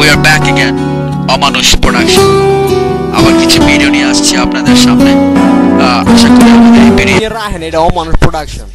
We are back again. Amanush production আবার কিছু video নিয়ে আসছে আপনাদের সামনে। আশা করি আমাদের এই ভিডিও রাহেন এটা অমানুষ প্রোডাকশন।